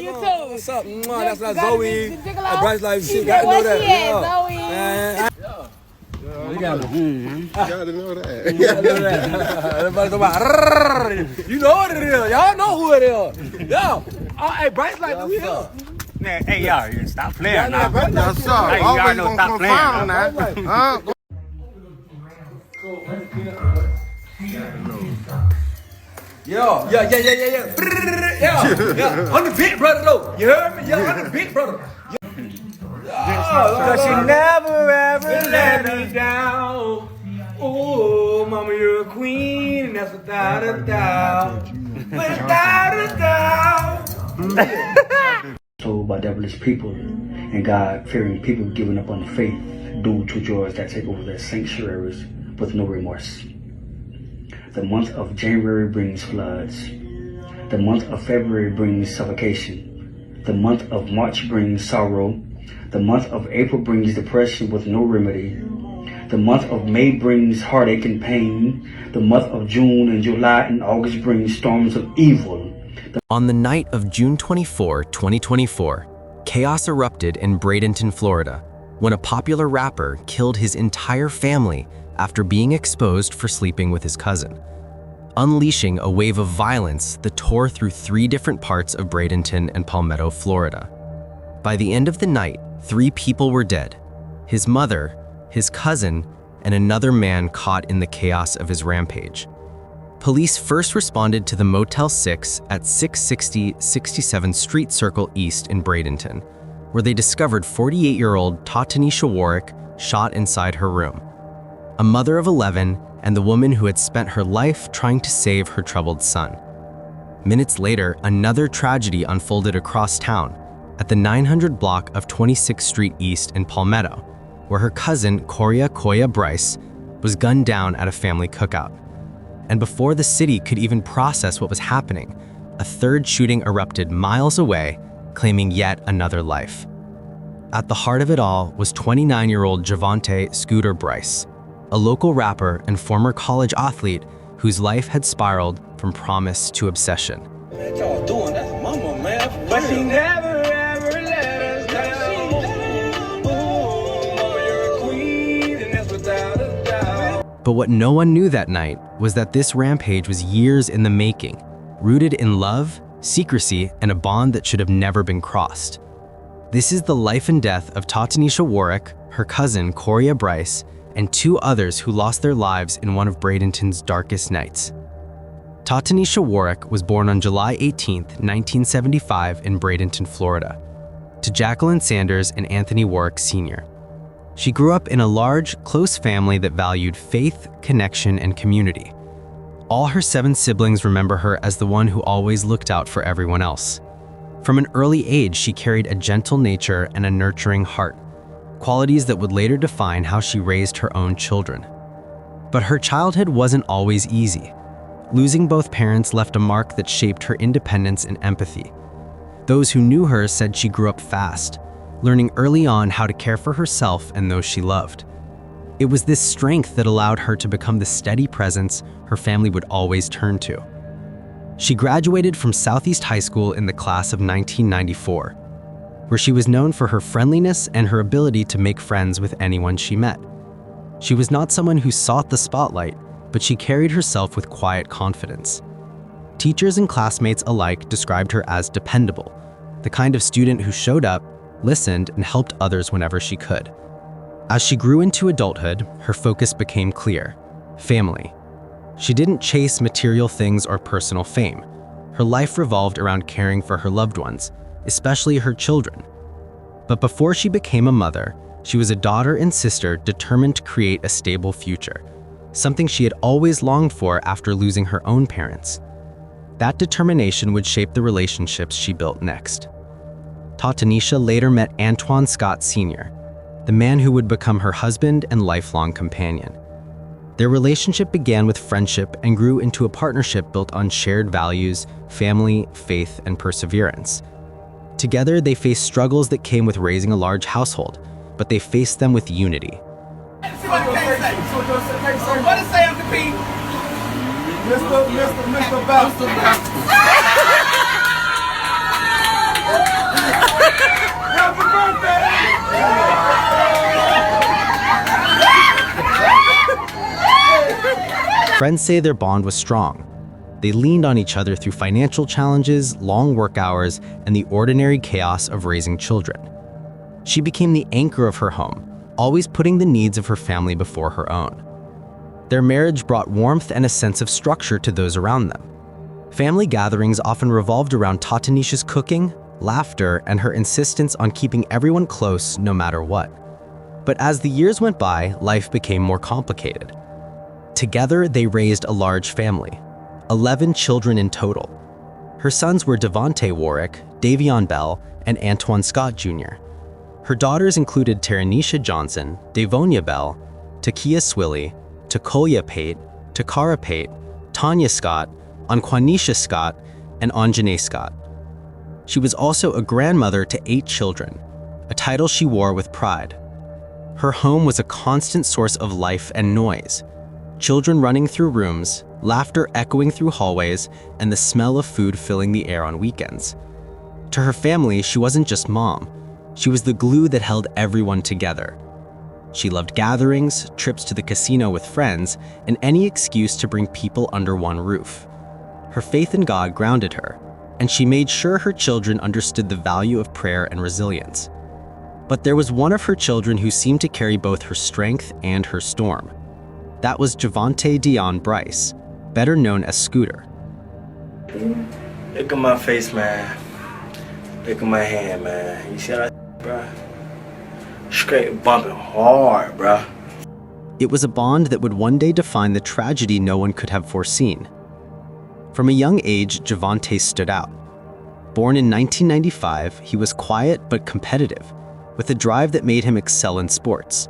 love you too. What's up? That's not Zoe. Bryce like shit. Got to know that. Zoe. You gotta know that. You know what it is. Y'all know who it is. Yo. Oh, hey, Bryce like who here? Hey, y'all, stop playing now. Yes, sir. Hey, y'all know stop playing now. Yeah. I'm the big brother though. You heard me? Yeah, I'm the big brother. Cause she never ever let me down. Oh, mama, you're a queen, and that's without a doubt. Without a doubt. Told by devilish people and God-fearing people giving up on the faith due to joys that take over their sanctuaries with no remorse. The month of January brings floods. The month of February brings suffocation. The month of March brings sorrow. The month of April brings depression with no remedy. The month of May brings heartache and pain. The month of June and July and August brings storms of evil. On the night of June 24, 2024, chaos erupted in Bradenton, Florida, when a popular rapper killed his entire family after being exposed for sleeping with his cousin, unleashing a wave of violence that tore through 3 different parts of Bradenton and Palmetto, Florida. By the end of the night, 3 people were dead: his mother, his cousin, and another man caught in the chaos of his rampage. Police first responded to the Motel 6 at 660 67th Street Circle East in Bradenton, where they discovered 48-year-old Tatanisha Warick shot inside her room. A mother of 11 and the woman who had spent her life trying to save her troubled son. Minutes later, another tragedy unfolded across town at the 900 block of 26th Street East in Palmetto, where her cousin, Koya Bryce, was gunned down at a family cookout. And before the city could even process what was happening, a third shooting erupted miles away, claiming yet another life. At the heart of it all was 29-year-old Javvante "Scooter" Bryce, a local rapper and former college athlete whose life had spiraled from promise to obsession. Man, y'all doing that's mama, man. But she never ever let us down. Oh, mama, you're a queen, and that's without a doubt. But what no one knew that night was that this rampage was years in the making, rooted in love, secrecy, and a bond that should have never been crossed. This is the life and death of Tatanisha Warick, her cousin Koya Bryce, and 2 others who lost their lives in one of Bradenton's darkest nights. Tatanisha Warick was born on July 18, 1975 in Bradenton, Florida, to Jacqueline Sanders and Anthony Warick Sr. She grew up in a large, close family that valued faith, connection, and community. All her 7 siblings remember her as the one who always looked out for everyone else. From an early age, she carried a gentle nature and a nurturing heart, qualities that would later define how she raised her own children. But her childhood wasn't always easy. Losing both parents left a mark that shaped her independence and empathy. Those who knew her said she grew up fast, learning early on how to care for herself and those she loved. It was this strength that allowed her to become the steady presence her family would always turn to. She graduated from Southeast High School in the class of 1994, where she was known for her friendliness and her ability to make friends with anyone she met. She was not someone who sought the spotlight, but she carried herself with quiet confidence. Teachers and classmates alike described her as dependable, the kind of student who showed up, listened, and helped others whenever she could. As she grew into adulthood, her focus became clear: family. She didn't chase material things or personal fame. Her life revolved around caring for her loved ones, especially her children. But before she became a mother, she was a daughter and sister determined to create a stable future, something she had always longed for after losing her own parents. That determination would shape the relationships she built next. Tatanisha later met Antoine Scott Sr., the man who would become her husband and lifelong companion. Their relationship began with friendship and grew into a partnership built on shared values, family, faith, and perseverance. Together, they faced struggles that came with raising a large household, but they faced them with unity. See what the case say. What it say, Uncle P? Mr. Bouncer. Friends say their bond was strong. They leaned on each other through financial challenges, long work hours, and the ordinary chaos of raising children. She became the anchor of her home, always putting the needs of her family before her own. Their marriage brought warmth and a sense of structure to those around them. Family gatherings often revolved around Tatanisha's cooking, laughter, and her insistence on keeping everyone close no matter what. But as the years went by, life became more complicated. Together, they raised a large family, 11 children in total. Her sons were Javvante Warick, Davion Bell, and Antoine Scott Jr. Her daughters included Tatanisha Johnson, Davonia Bell, Takia Swilly, Takoya Pate, Takara Pate, Tanya Scott, Anquanisha Scott, and Anjane Scott. She was also a grandmother to 8 children, a title she wore with pride. Her home was a constant source of life and noise, children running through rooms, laughter echoing through hallways, and the smell of food filling the air on weekends. To her family, she wasn't just mom. She was the glue that held everyone together. She loved gatherings, trips to the casino with friends, and any excuse to bring people under one roof. Her faith in God grounded her, and she made sure her children understood the value of prayer and resilience. But there was one of her children who seemed to carry both her strength and her storm. That was Javvante Dion Bryce, better known as Scooter. Look at my face, man. Look at my hand, man. You see that, bruh? Straight bumping hard, bruh. It was a bond that would one day define the tragedy no one could have foreseen. From a young age, Javvante stood out. Born in 1995, he was quiet but competitive, with a drive that made him excel in sports.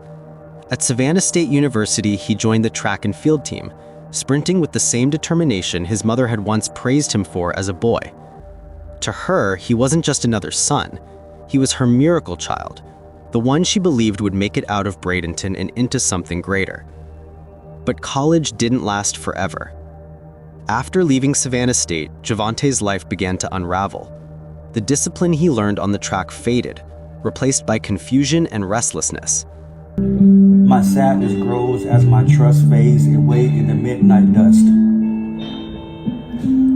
At Savannah State University, he joined the track and field team, sprinting with the same determination his mother had once praised him for as a boy. To her, he wasn't just another son. He was her miracle child, the one she believed would make it out of Bradenton and into something greater. But college didn't last forever. After leaving Savannah State, Javvante's life began to unravel. The discipline he learned on the track faded, replaced by confusion and restlessness. My sadness grows as my trust fades away in the midnight dust.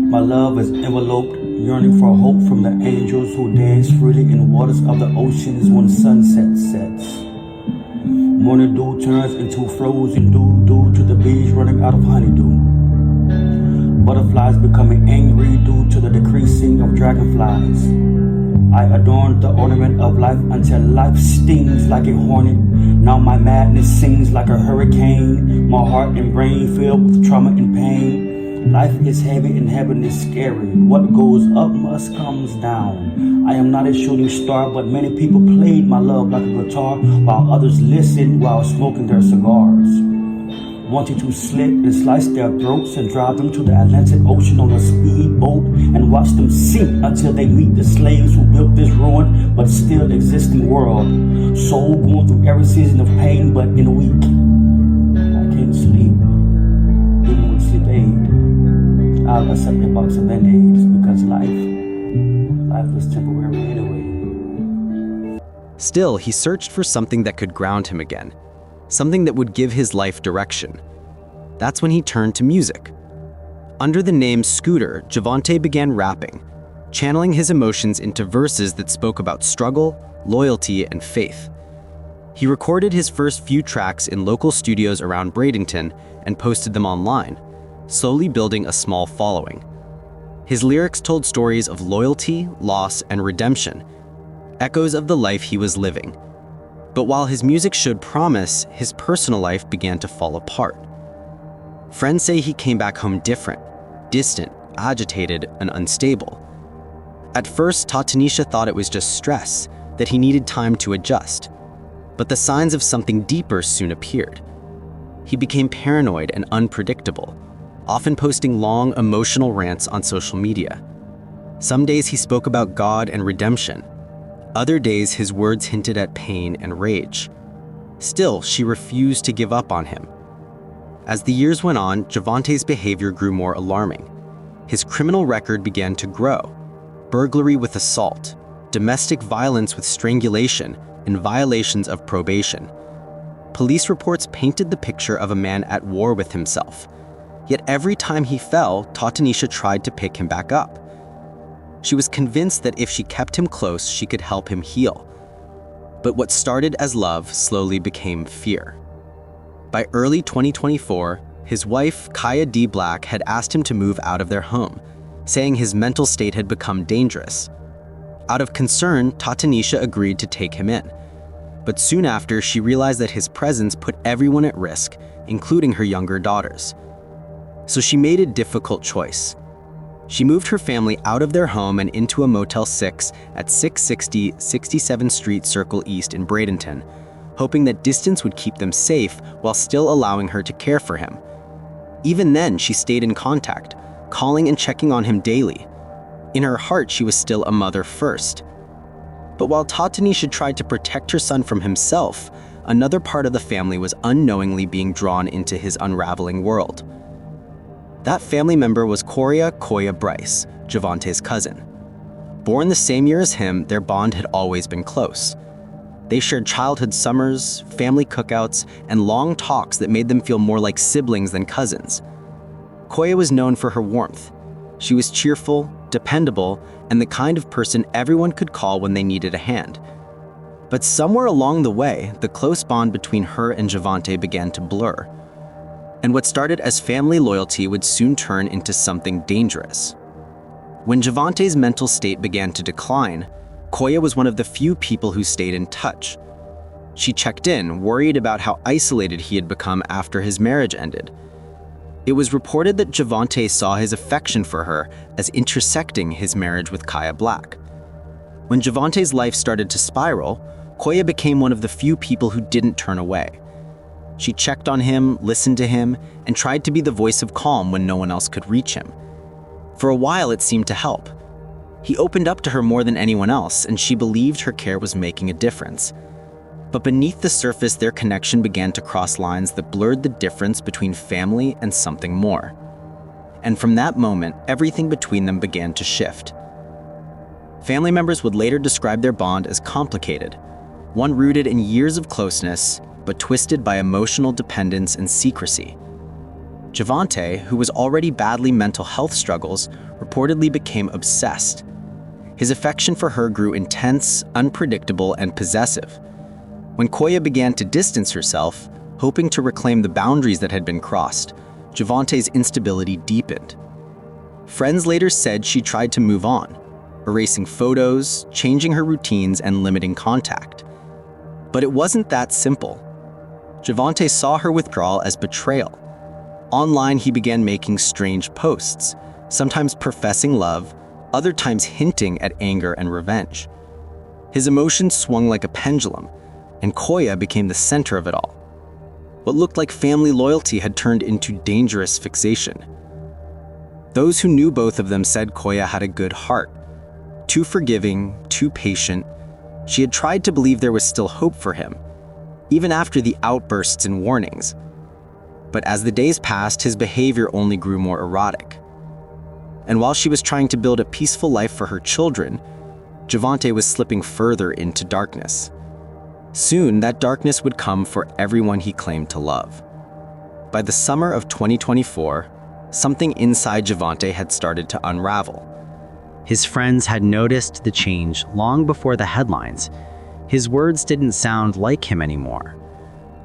My love is enveloped, yearning for hope from the angels who dance freely in waters of the oceans when sunset sets. Morning dew turns into frozen dew due to the bees running out of honeydew. Butterflies becoming angry due to the decreasing of dragonflies. I adorned the ornament of life until life stings like a hornet. Now my madness sings like a hurricane. My heart and brain filled with trauma and pain. Life is heavy and heaven is scary. What goes up must comes down. I am not a shooting star, but many people played my love like a guitar, while others listened while smoking their cigars. Wanting to slit and slice their throats and drive them to the Atlantic Ocean on a speedboat and watch them sink until they meet the slaves who built this ruined but still existing world. Soul going through every season of pain, but in a week I can't sleep, even with sleep aid. I'll accept a box of Band-Aids because life is temporary anyway. Still, he searched for something that could ground him again, something that would give his life direction. That's when he turned to music. Under the name Scooter, Javvante began rapping, channeling his emotions into verses that spoke about struggle, loyalty, and faith. He recorded his first few tracks in local studios around Bradenton and posted them online, slowly building a small following. His lyrics told stories of loyalty, loss, and redemption, echoes of the life he was living. But while his music showed promise, his personal life began to fall apart. Friends say he came back home different, distant, agitated, and unstable. At first, Tatanisha thought it was just stress, that he needed time to adjust. But the signs of something deeper soon appeared. He became paranoid and unpredictable, often posting long, emotional rants on social media. Some days he spoke about God and redemption. Other days, his words hinted at pain and rage. Still, she refused to give up on him. As the years went on, Javvante's behavior grew more alarming. His criminal record began to grow. Burglary with assault, domestic violence with strangulation, and violations of probation. Police reports painted the picture of a man at war with himself. Yet every time he fell, Tatanisha tried to pick him back up. She was convinced that if she kept him close, she could help him heal. But what started as love slowly became fear. By early 2024, his wife, Kaya D. Black, had asked him to move out of their home, saying his mental state had become dangerous. Out of concern, Tatanisha agreed to take him in. But soon after, she realized that his presence put everyone at risk, including her younger daughters. So she made a difficult choice. She moved her family out of their home and into a Motel 6 at 660 67th Street Circle East in Bradenton, hoping that distance would keep them safe while still allowing her to care for him. Even then, she stayed in contact, calling and checking on him daily. In her heart, she was still a mother first. But while Tatanisha tried to protect her son from himself, another part of the family was unknowingly being drawn into his unraveling world. That family member was Koya Bryce, Javvante's cousin. Born the same year as him, their bond had always been close. They shared childhood summers, family cookouts, and long talks that made them feel more like siblings than cousins. Koya was known for her warmth. She was cheerful, dependable, and the kind of person everyone could call when they needed a hand. But somewhere along the way, the close bond between her and Javvante began to blur. And what started as family loyalty would soon turn into something dangerous. When Javvante's mental state began to decline, Koya was one of the few people who stayed in touch. She checked in, worried about how isolated he had become after his marriage ended. It was reported that Javvante saw his affection for her as intersecting his marriage with Kaya Black. When Javvante's life started to spiral, Koya became one of the few people who didn't turn away. She checked on him, listened to him, and tried to be the voice of calm when no one else could reach him. For a while, it seemed to help. He opened up to her more than anyone else, and she believed her care was making a difference. But beneath the surface, their connection began to cross lines that blurred the difference between family and something more. And from that moment, everything between them began to shift. Family members would later describe their bond as complicated, one rooted in years of closeness, but twisted by emotional dependence and secrecy. Javvante, who was already battling mental health struggles, reportedly became obsessed. His affection for her grew intense, unpredictable, and possessive. When Koya began to distance herself, hoping to reclaim the boundaries that had been crossed, Javvante's instability deepened. Friends later said she tried to move on, erasing photos, changing her routines, and limiting contact. But it wasn't that simple. Javvante saw her withdrawal as betrayal. Online, he began making strange posts, sometimes professing love, other times hinting at anger and revenge. His emotions swung like a pendulum, and Koya became the center of it all. What looked like family loyalty had turned into dangerous fixation. Those who knew both of them said Koya had a good heart. Too forgiving, too patient, she had tried to believe there was still hope for him, even after the outbursts and warnings. But as the days passed, his behavior only grew more erratic. And while she was trying to build a peaceful life for her children, Javvante was slipping further into darkness. Soon, that darkness would come for everyone he claimed to love. By the summer of 2024, something inside Javvante had started to unravel. His friends had noticed the change long before the headlines. His words didn't sound like him anymore.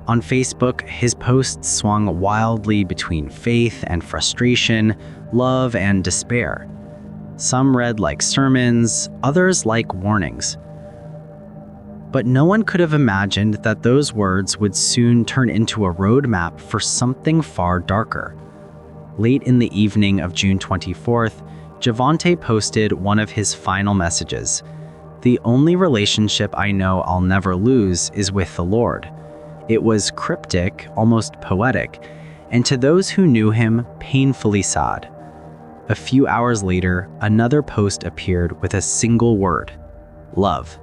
On Facebook, his posts swung wildly between faith and frustration, love and despair. Some read like sermons, others like warnings. But no one could have imagined that those words would soon turn into a roadmap for something far darker. Late in the evening of June 24th, Javvante posted one of his final messages. "The only relationship I know I'll never lose is with the Lord." It was cryptic, almost poetic, and to those who knew him, painfully sad. A few hours later, another post appeared with a single word: love.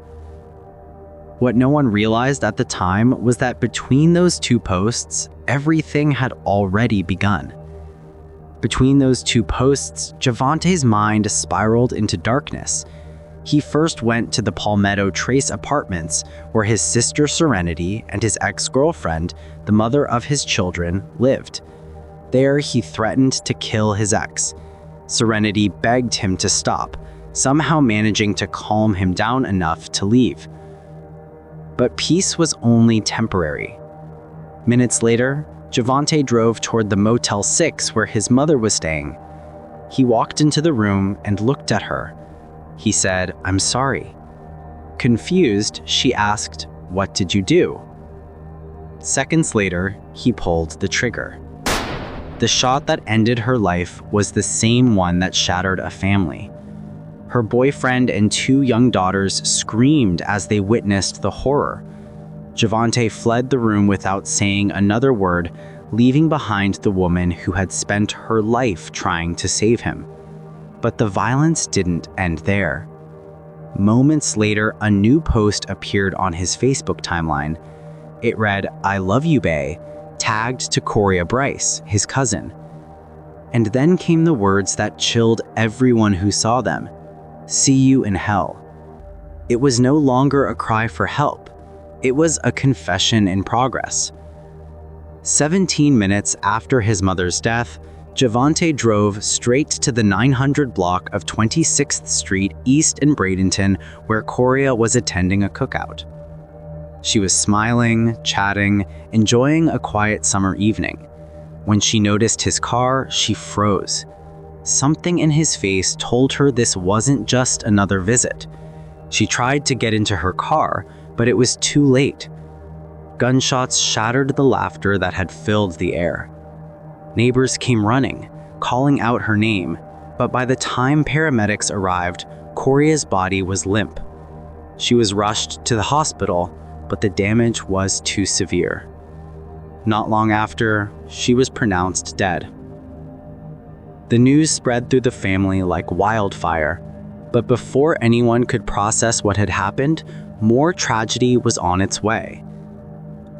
What no one realized at the time was that between those two posts, everything had already begun. Between those two posts, Javvante's mind spiraled into darkness. He first went to the Palmetto Trace apartments, where his sister Serenity and his ex-girlfriend, the mother of his children, lived. There, he threatened to kill his ex. Serenity begged him to stop, somehow managing to calm him down enough to leave. But peace was only temporary. Minutes later, Javvante drove toward the Motel 6 where his mother was staying. He walked into the room and looked at her. He said, "I'm sorry." Confused, she asked, "What did you do?" Seconds later, he pulled the trigger. The shot that ended her life was the same one that shattered a family. Her boyfriend and 2 young daughters screamed as they witnessed the horror. Javvante fled the room without saying another word, leaving behind the woman who had spent her life trying to save him. But the violence didn't end there. Moments later, a new post appeared on his Facebook timeline. It read, "I love you, bae," tagged to Coria Bryce, his cousin. And then came the words that chilled everyone who saw them. "See you in hell." It was no longer a cry for help. It was a confession in progress. 17 minutes after his mother's death, Javvante drove straight to the 900 block of 26th Street East in Bradenton, where Coria was attending a cookout. She was smiling, chatting, enjoying a quiet summer evening. When she noticed his car, she froze. Something in his face told her this wasn't just another visit. She tried to get into her car, but it was too late. Gunshots shattered the laughter that had filled the air. Neighbors came running, calling out her name, but by the time paramedics arrived, Coria's body was limp. She was rushed to the hospital, but the damage was too severe. Not long after, she was pronounced dead. The news spread through the family like wildfire, but before anyone could process what had happened, more tragedy was on its way.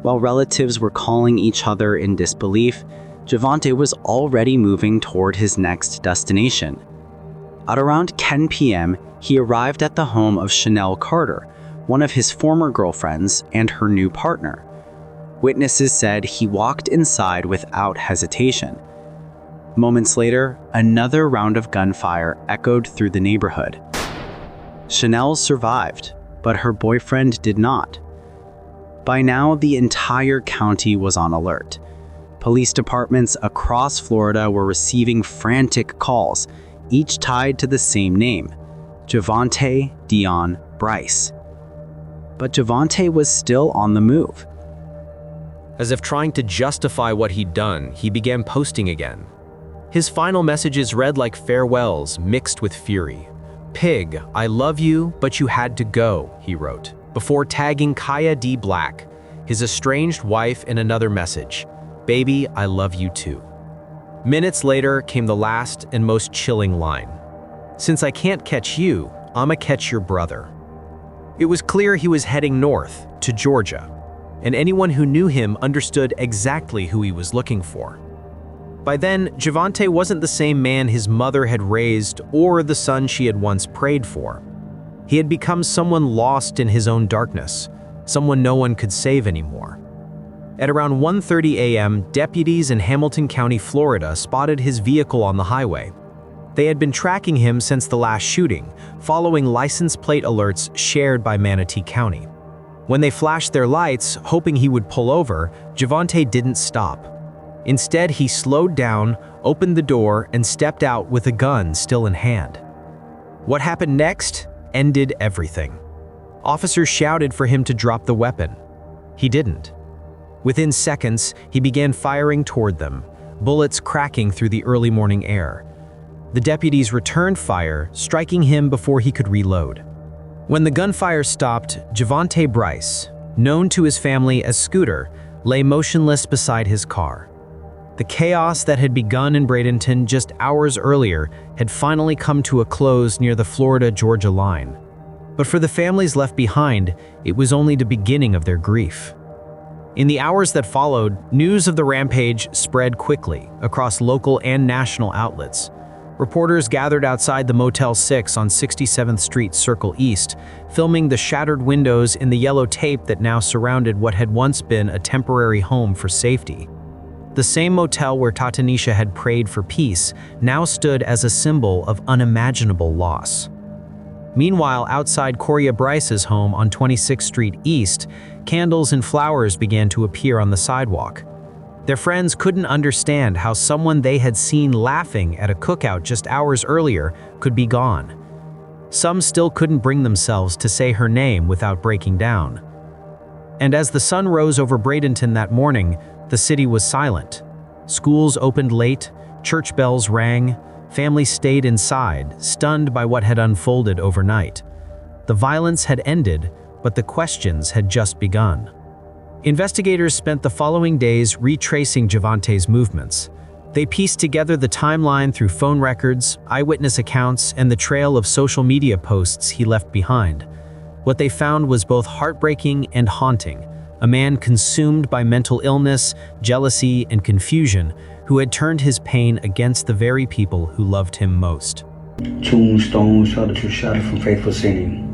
While relatives were calling each other in disbelief, Javvante was already moving toward his next destination. At around 10 p.m., he arrived at the home of Chanel Carter, one of his former girlfriends and her new partner. Witnesses said he walked inside without hesitation. Moments later, another round of gunfire echoed through the neighborhood. Chanel survived, but her boyfriend did not. By now, the entire county was on alert. Police departments across Florida were receiving frantic calls, each tied to the same name, Javvante Dion Bryce. But Javvante was still on the move. As if trying to justify what he'd done, he began posting again. His final messages read like farewells mixed with fury. "Pig, I love you, but you had to go," he wrote, before tagging Kaya D. Black, his estranged wife, in another message. "Baby, I love you too." Minutes later came the last and most chilling line. "Since I can't catch you, I'ma catch your brother." It was clear he was heading north, to Georgia, and anyone who knew him understood exactly who he was looking for. By then, Javvante wasn't the same man his mother had raised or the son she had once prayed for. He had become someone lost in his own darkness, someone no one could save anymore. At around 1:30 a.m., deputies in Hamilton County, Florida, spotted his vehicle on the highway. They had been tracking him since the last shooting, following license plate alerts shared by Manatee County. When they flashed their lights, hoping he would pull over, Javvante didn't stop. Instead, he slowed down, opened the door, and stepped out with a gun still in hand. What happened next ended everything. Officers shouted for him to drop the weapon. He didn't. Within seconds, he began firing toward them, bullets cracking through the early morning air. The deputies returned fire, striking him before he could reload. When the gunfire stopped, Javvante Bryce, known to his family as Scooter, lay motionless beside his car. The chaos that had begun in Bradenton just hours earlier had finally come to a close near the Florida-Georgia line. But for the families left behind, it was only the beginning of their grief. In the hours that followed, news of the rampage spread quickly across local and national outlets. Reporters gathered outside the Motel 6 on 67th Street Circle East, filming the shattered windows in the yellow tape that now surrounded what had once been a temporary home for safety. The same motel where Tatanisha had prayed for peace now stood as a symbol of unimaginable loss. Meanwhile, outside Coria Bryce's home on 26th Street East, candles and flowers began to appear on the sidewalk. Their friends couldn't understand how someone they had seen laughing at a cookout just hours earlier could be gone. Some still couldn't bring themselves to say her name without breaking down. And as the sun rose over Bradenton that morning, the city was silent. Schools opened late, church bells rang, families stayed inside, stunned by what had unfolded overnight. The violence had ended, but the questions had just begun. Investigators spent the following days retracing Javvante's movements. They pieced together the timeline through phone records, eyewitness accounts, and the trail of social media posts he left behind. What they found was both heartbreaking and haunting. A man consumed by mental illness, jealousy, and confusion, who had turned his pain against the very people who loved him most. Tombstones started to shatter from faithful sinning.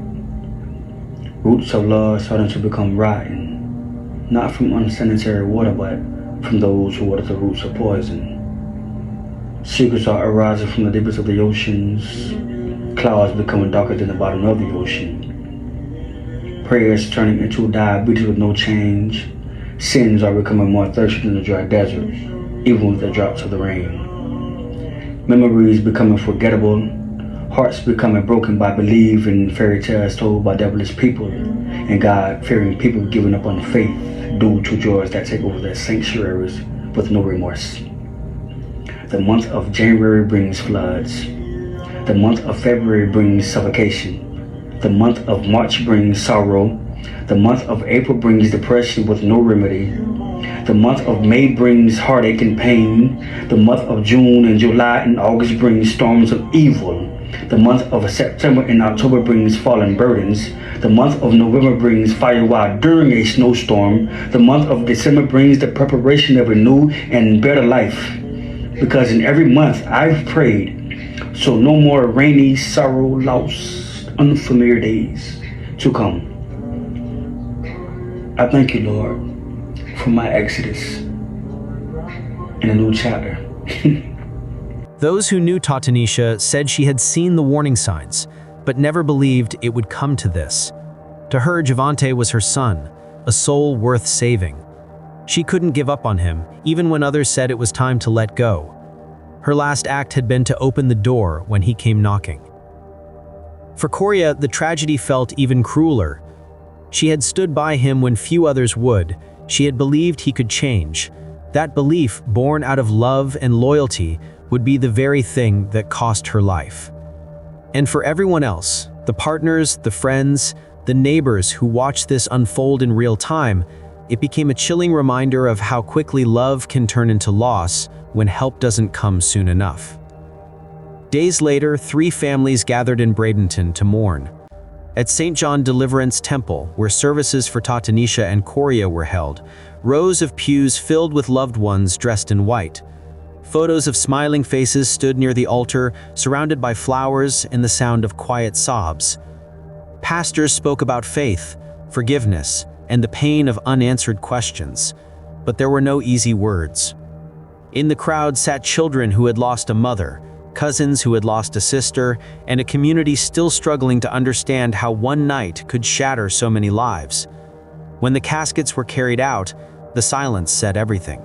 Roots of love started to become rotten, not from unsanitary water, but from those who watered the roots of poison. Secrets are arising from the deepest of the oceans, clouds becoming darker than the bottom of the ocean. Prayers turning into diabetes with no change. Sins are becoming more thirsty than the dry desert, even with the drops of the rain. Memories becoming forgettable, hearts becoming broken by belief in fairy tales told by devilish people, and God-fearing people giving up on faith due to joys that take over their sanctuaries with no remorse. The month of January brings floods. The month of February brings suffocation. The month of March brings sorrow. The month of April brings depression with no remedy. The month of May brings heartache and pain. The month of June and July and August brings storms of evil. The month of September and October brings fallen burdens. The month of November brings fire while during a snowstorm. The month of December brings the preparation of a new and better life. Because in every month I've prayed, so no more rainy, sorrow, loss, unfamiliar days to come. I thank you, Lord, for my exodus and a new chapter. Those who knew Tatanisha said she had seen the warning signs, but never believed it would come to this. To her, Javvante was her son, a soul worth saving. She couldn't give up on him, even when others said it was time to let go. Her last act had been to open the door when he came knocking. For Coria, the tragedy felt even crueler. She had stood by him when few others would. She had believed he could change. That belief, born out of love and loyalty, would be the very thing that cost her life. And for everyone else, the partners, the friends, the neighbors who watched this unfold in real time, it became a chilling reminder of how quickly love can turn into loss when help doesn't come soon enough. Days later, 3 families gathered in Bradenton to mourn. At St. John Deliverance Temple, where services for Tatanisha and Coria were held, rows of pews filled with loved ones dressed in white. Photos of smiling faces stood near the altar, surrounded by flowers and the sound of quiet sobs. Pastors spoke about faith, forgiveness, and the pain of unanswered questions, but there were no easy words. In the crowd sat children who had lost a mother, cousins who had lost a sister, and a community still struggling to understand how one night could shatter so many lives. When the caskets were carried out, the silence said everything.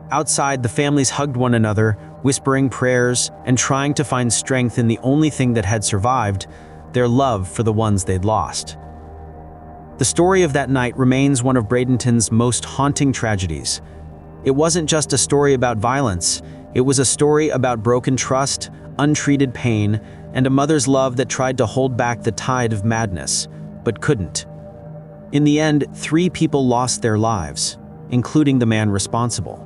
Outside, the families hugged one another, whispering prayers and trying to find strength in the only thing that had survived, their love for the ones they'd lost. The story of that night remains one of Bradenton's most haunting tragedies. It wasn't just a story about violence. It was a story about broken trust, untreated pain, and a mother's love that tried to hold back the tide of madness, but couldn't. In the end, 3 people lost their lives, including the man responsible.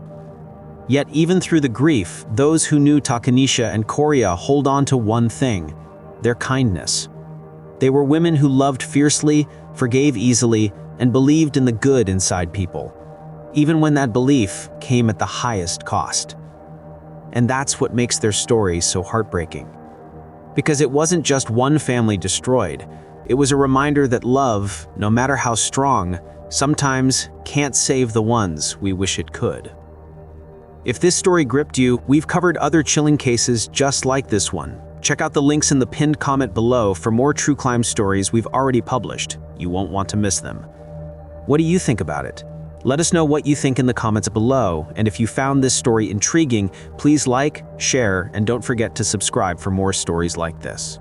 Yet even through the grief, those who knew Tatanisha and Coria hold on to one thing: their kindness. They were women who loved fiercely, forgave easily, and believed in the good inside people, even when that belief came at the highest cost. And that's what makes their story so heartbreaking. Because it wasn't just one family destroyed, it was a reminder that love, no matter how strong, sometimes can't save the ones we wish it could. If this story gripped you, we've covered other chilling cases just like this one. Check out the links in the pinned comment below for more true crime stories we've already published. You won't want to miss them. What do you think about it? Let us know what you think in the comments below, and if you found this story intriguing, please like, share, and don't forget to subscribe for more stories like this.